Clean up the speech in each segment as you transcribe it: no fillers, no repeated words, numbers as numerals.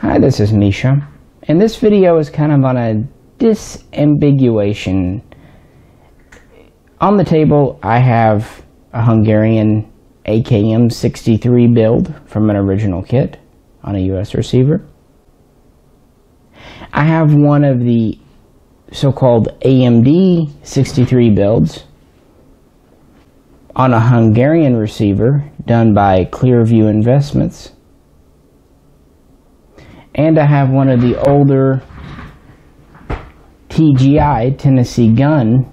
Hi, this is Misha, and this video is kind of on a disambiguation. On the table I have a Hungarian AKM63 build from an original kit on a US receiver. I have one of the so-called AMD63 builds on a Hungarian receiver done by Clearview Investments. And I have one of the older TGI, Tennessee Gun,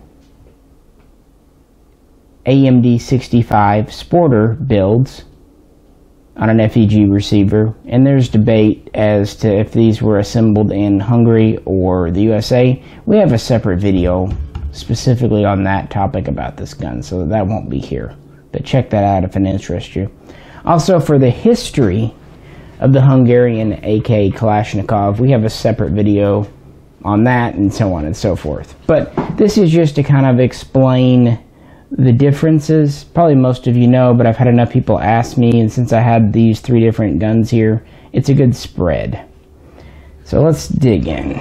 AMD65 Sporter builds on an FEG receiver. And there's debate as to if these were assembled in Hungary or the USA. We have a separate video specifically on that topic about this gun, so that won't be here. But check that out if it interests you. Also, for the history of the Hungarian AK Kalashnikov, we have a separate video on that, and so on and so forth. But this is just to kind of explain the differences. Probably most of you know, but I've had enough people ask me, and since I had these three different guns here, it's a good spread. So let's dig in.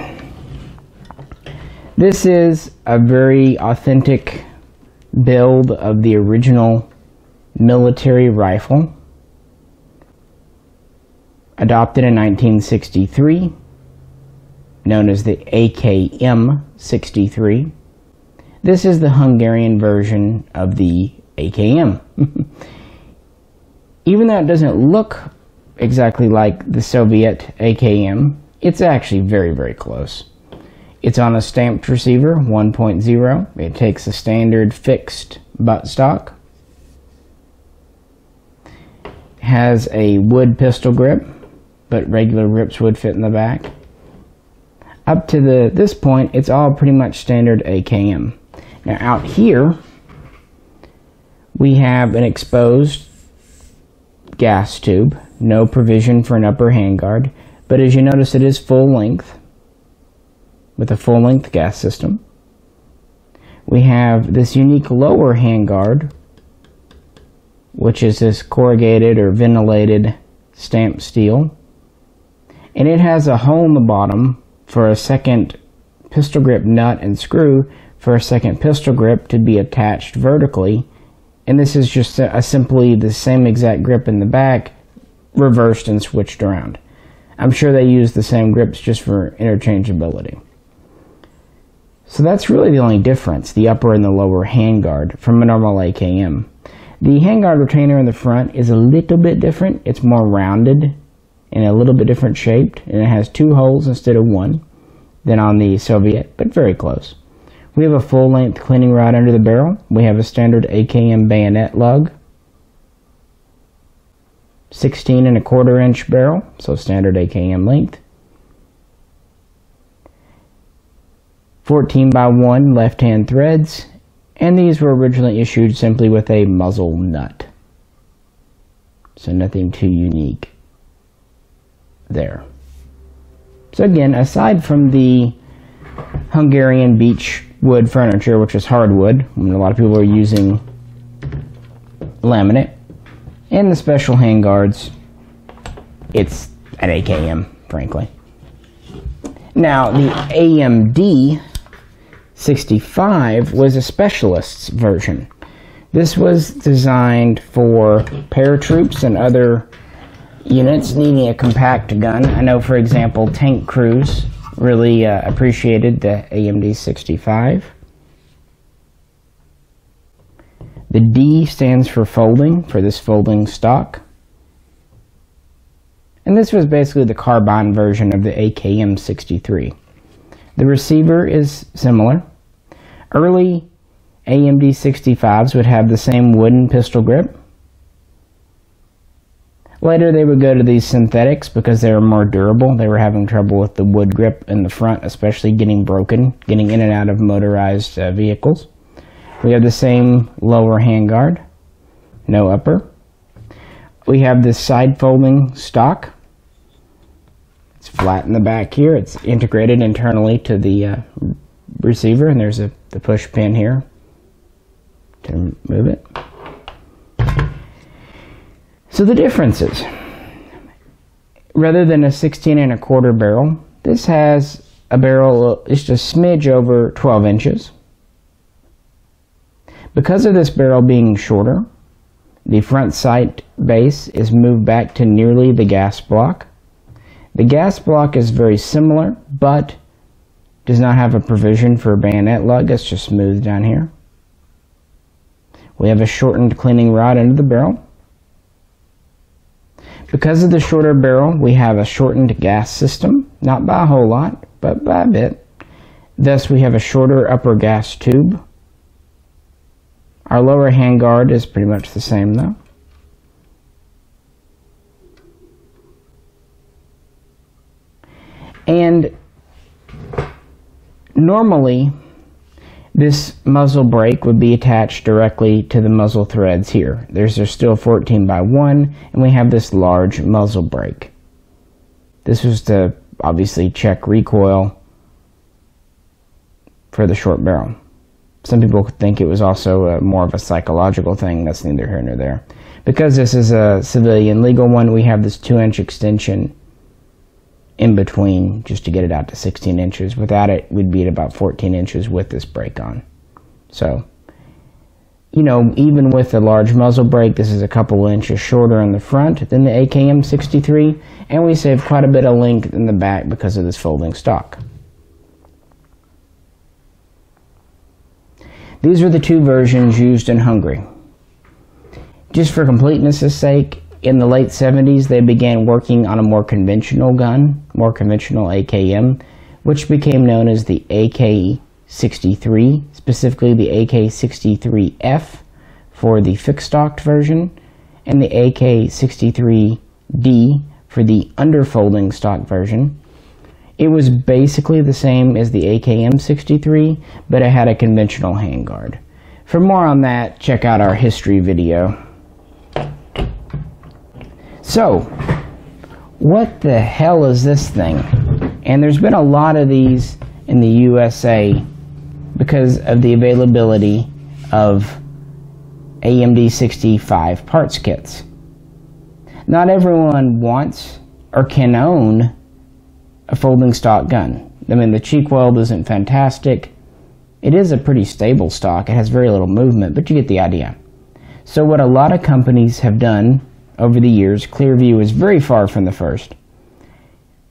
This is a very authentic build of the original military rifle, adopted in 1963, known as the AKM63. This is the Hungarian version of the AKM. Even though it doesn't look exactly like the Soviet AKM, it's actually very, very close. It's on a stamped receiver, 1.0. It takes a standard fixed buttstock. Has a wood pistol grip, but regular grips would fit in the back. Up to this point, it's all pretty much standard AKM. Now out here, we have an exposed gas tube, no provision for an upper handguard, but as you notice, it is full length, with a full length gas system. We have this unique lower handguard, which is this corrugated or ventilated stamped steel. And it has a hole in the bottom for a second pistol grip nut and screw for a second pistol grip to be attached vertically. And this is just simply the same exact grip in the back, reversed and switched around. I'm sure they use the same grips just for interchangeability. So that's really the only difference, the upper and the lower handguard from a normal AKM. The handguard retainer in the front is a little bit different. It's more rounded and a little bit different shaped, and it has two holes instead of one than on the Soviet, but very close. We have a full-length cleaning rod under the barrel. We have a standard AKM bayonet lug, 16¼ inch barrel, so standard AKM length. 14x1 left-hand threads, and these were originally issued simply with a muzzle nut. So nothing too unique there. So again, aside from the Hungarian beech wood furniture, which is hardwood, and a lot of people are using laminate, and the special handguards, it's an AKM, frankly. Now, the AMD65 was a specialist's version. This was designed for paratroops and other units needing a compact gun. I know, for example, tank crews really appreciated the AMD65. The D stands for folding, for this folding stock. And this was basically the carbine version of the AKM63. The receiver is similar. Early AMD65s would have the same wooden pistol grip. Later they would go to these synthetics because they were more durable. They were having trouble with the wood grip in the front, especially getting broken, getting in and out of motorized vehicles. We have the same lower handguard, no upper. We have this side folding stock. It's flat in the back here. It's integrated internally to the receiver, and there's the push pin here to move it. So the differences. rather than a 16¼ barrel, this has a barrel just a smidge over 12 inches. Because of this barrel being shorter, the front sight base is moved back to nearly the gas block. The gas block is very similar, but does not have a provision for a bayonet lug. It's just smooth down here. We have a shortened cleaning rod under the barrel. Because of the shorter barrel, we have a shortened gas system, not by a whole lot, but by a bit. Thus, we have a shorter upper gas tube. Our lower handguard is pretty much the same though. And normally, this muzzle brake would be attached directly to the muzzle threads here. There's still 14x1, and we have this large muzzle brake. This was to obviously check recoil for the short barrel. Some people think it was also more of a psychological thing. That's neither here nor there. Because this is a civilian legal one, we have this 2-inch extension in between just to get it out to 16 inches. Without it, we'd be at about 14 inches with this brake on. So, you know, even with the large muzzle brake, this is a couple inches shorter in the front than the AKM63, and we save quite a bit of length in the back because of this folding stock. These are the two versions used in Hungary. Just for completeness' sake, in the late 70s, they began working on a more conventional gun, more conventional AKM, which became known as the AK63, specifically the AK63F for the fixed-stocked version, and the AK63D for the underfolding stock version. It was basically the same as the AKM63, but it had a conventional handguard. For more on that, check out our history video. So, what the hell is this thing? And there's been a lot of these in the USA because of the availability of AMD65 parts kits. Not everyone wants or can own a folding stock gun. I mean, the cheek weld isn't fantastic. It is a pretty stable stock. It has very little movement, but you get the idea. So what a lot of companies have done over the years, Clearview is very far from the first.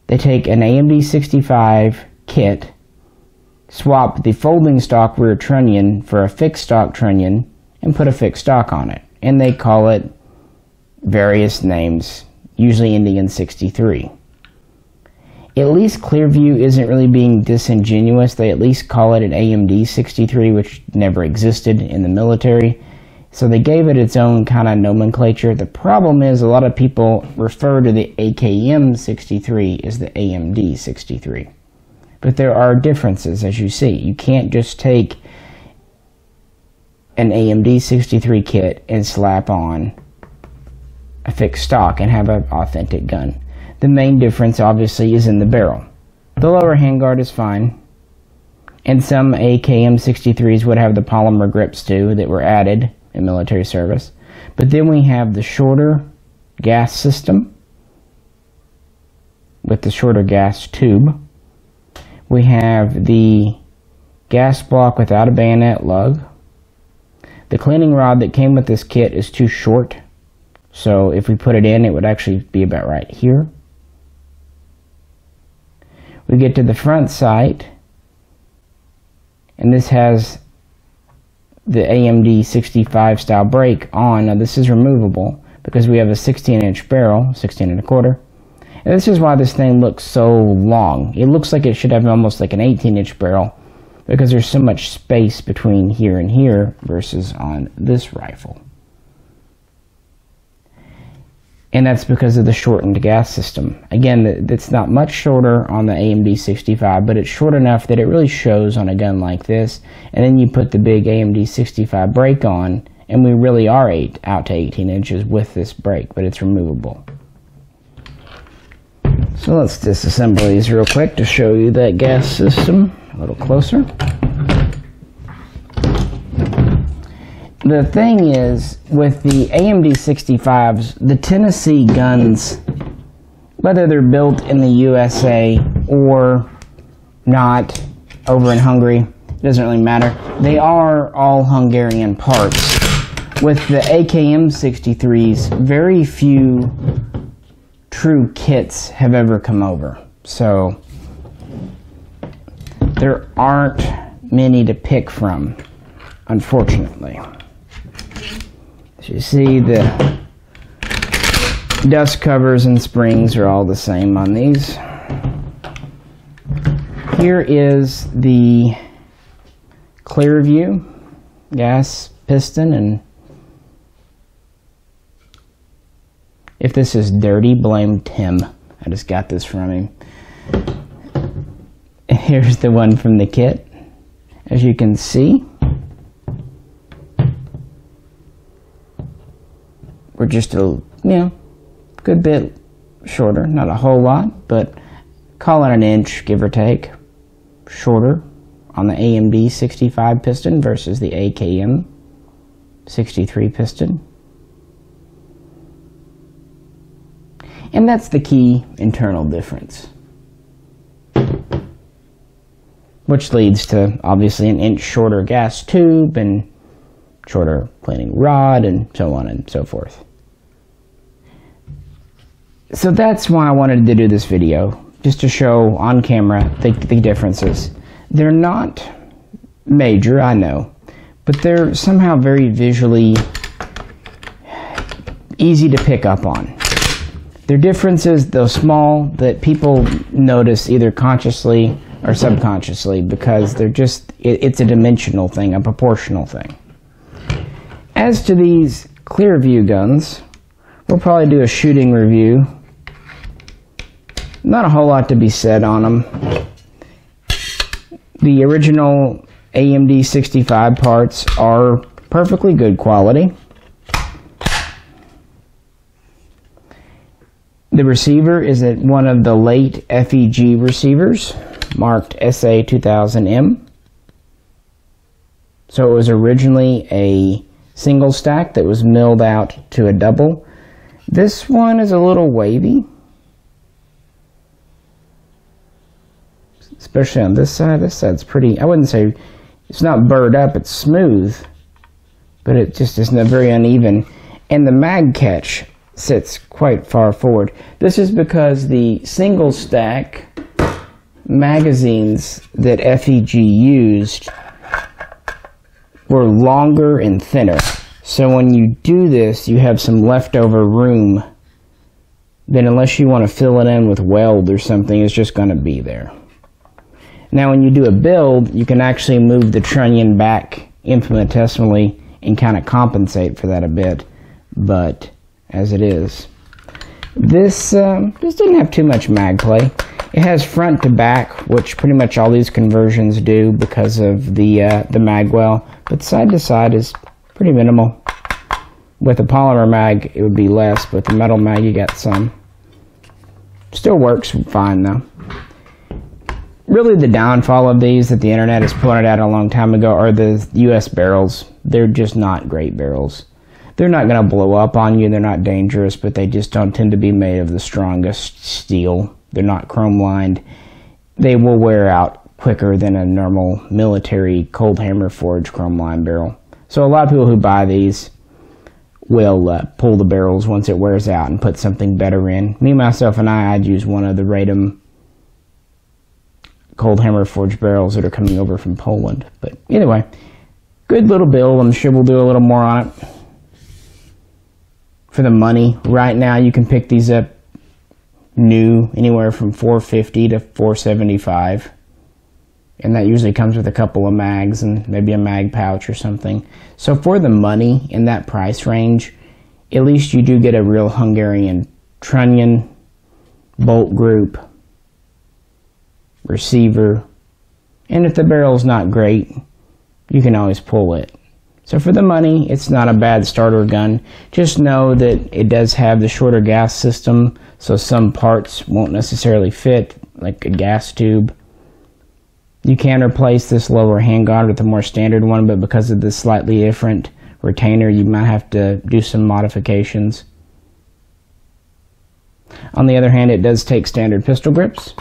They take an AMD65 kit, swap the folding stock rear trunnion for a fixed stock trunnion, and put a fixed stock on it. And they call it various names, usually ending in 63. At least Clearview isn't really being disingenuous. They at least call it an AMD63, which never existed in the military. So they gave it its own kind of nomenclature. The problem is a lot of people refer to the AKM63 as the AMD63. But there are differences, as you see. You can't just take an AMD63 kit and slap on a fixed stock and have an authentic gun. The main difference, obviously, is in the barrel. The lower handguard is fine, and some AKM63s would have the polymer grips too that were added in military service. But then we have the shorter gas system with the shorter gas tube. We have the gas block without a bayonet lug. The cleaning rod that came with this kit is too short, so if we put it in, it would actually be about right here. We get to the front sight, and this has the AMD65 style brake on. Now this is removable because we have a 16-inch barrel, 16¼ and this is why this thing looks so long. It looks like it should have almost like an 18-inch barrel because there's so much space between here and here versus on this rifle. And that's because of the shortened gas system. Again, it's not much shorter on the AMD65, but it's short enough that it really shows on a gun like this. And then you put the big AMD65 brake on, and we really are out to 18 inches with this brake, but it's removable. So let's disassemble these real quick to show you that gas system a little closer. The thing is, with the AMD65s, the Tennessee guns whether they're built in the USA or not over in Hungary, it doesn't really matter. They are all Hungarian parts. With the AKM63s, very few true kits have ever come over. So there aren't many to pick from, unfortunately. As you see, the dust covers and springs are all the same on these. Here is the Clearview gas piston, and if this is dirty, blame Tim. I just got this from him. Here's the one from the kit. As you can see, we're just a good bit shorter. Not a whole lot, but call it an inch, give or take, shorter on the AMD65 piston versus the AKM63 piston. And that's the key internal difference, which leads to obviously an inch shorter gas tube and shorter cleaning rod and so on and so forth. So that's why I wanted to do this video, just to show on camera the differences. They're not major, I know, but they're somehow very visually easy to pick up on. They're differences, though small, that people notice either consciously or subconsciously because they're just, it's a dimensional thing, a proportional thing. As to these Clearview guns, we'll probably do a shooting review. Not a whole lot to be said on them. The original AMD65 parts are perfectly good quality. The receiver is one of the late FEG receivers, marked SA2000M. So it was originally a single stack that was milled out to a double. This one is a little wavy, especially on this side. This side's pretty, I wouldn't say, it's not burred up, it's smooth, but it just isn't very uneven. And the mag catch sits quite far forward. This is because the single stack magazines that FEG used were longer and thinner. So when you do this, you have some leftover room that, unless you want to fill it in with weld or something, is just going to be there. Now when you do a build, you can actually move the trunnion back infinitesimally and kind of compensate for that a bit, but as it is, this didn't have too much mag play. It has front to back, which pretty much all these conversions do because of the mag well, but side to side is pretty minimal. With a polymer mag, it would be less, but the metal mag, you got some. Still works fine though. Really, the downfall of these that the internet has pointed out a long time ago are the US barrels. They're just not great barrels. They're not going to blow up on you, they're not dangerous, but they just don't tend to be made of the strongest steel. They're not chrome lined. They will wear out quicker than a normal military cold hammer forged chrome lined barrel. So a lot of people who buy these will pull the barrels once it wears out and put something better in. Me, myself, and I'd use one of the Radom cold hammer forged barrels that are coming over from Poland. But anyway, good little build. I'm sure we'll do a little more on it. For the money, right now you can pick these up new anywhere from $450 to $475, and that usually comes with a couple of mags and maybe a mag pouch or something. So for the money in that price range, at least you do get a real Hungarian trunnion, bolt group, receiver, and if the barrel's not great, you can always pull it. So for the money, it's not a bad starter gun. Just know that it does have the shorter gas system, so some parts won't necessarily fit, like a gas tube. You can replace this lower handguard with a more standard one, but because of the slightly different retainer, you might have to do some modifications. On the other hand, it does take standard pistol grips,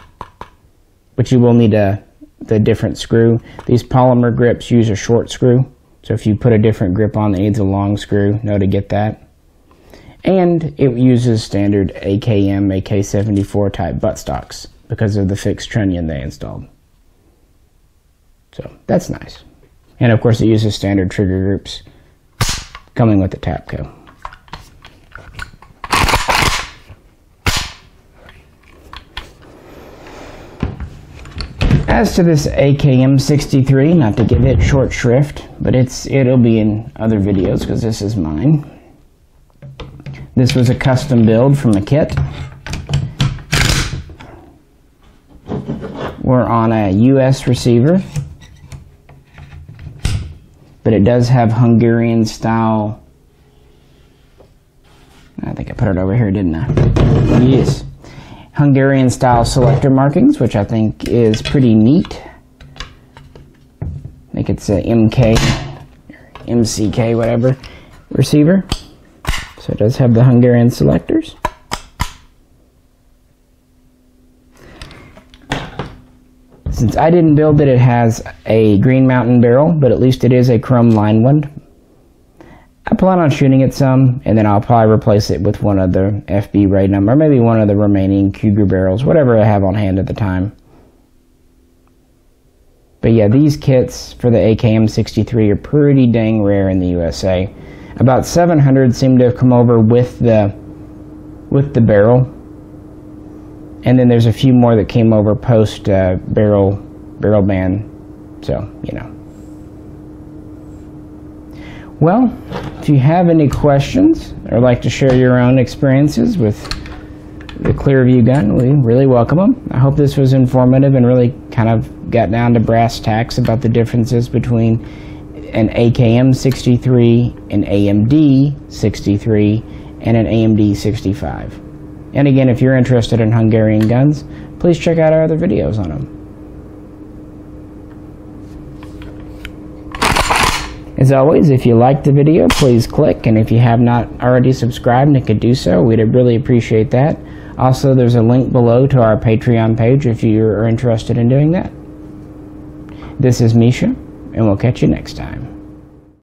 but you will need the different screw. These polymer grips use a short screw, so if you put a different grip on that needs a long screw, know to get that. And it uses standard AKM, AK74 type buttstocks because of the fixed trunnion they installed. So that's nice. And of course it uses standard trigger groups coming with the Tapco. As to this AKM63, not to give it short shrift, but it'll be in other videos because this is mine. This was a custom build from a kit. We're on a US receiver, but it does have Hungarian style. I think I put it over here, didn't I? Yes. Hungarian style selector markings, which I think is pretty neat. I think it's a MK, MCK, whatever, receiver. So it does have the Hungarian selectors. Since I didn't build it, it has a Green Mountain barrel, but at least it is a chrome line one. I plan on shooting it some, and then I'll probably replace it with one of the FB Raynum, or maybe one of the remaining Cougar barrels, whatever I have on hand at the time. But yeah, these kits for the AKM63 are pretty dang rare in the USA. About 700 seem to have come over with the barrel, and then there's a few more that came over post barrel ban. So, you know. Well, if you have any questions or like to share your own experiences with the Clearview gun, we really welcome them. I hope this was informative and really kind of got down to brass tacks about the differences between an AKM63, an AMD63, and an AMD65. And again, if you're interested in Hungarian guns, please check out our other videos on them. As always, if you liked the video, please click, and if you have not already subscribed and could do so, we'd really appreciate that. Also, there's a link below to our Patreon page if you are interested in doing that. This is Misha, and we'll catch you next time.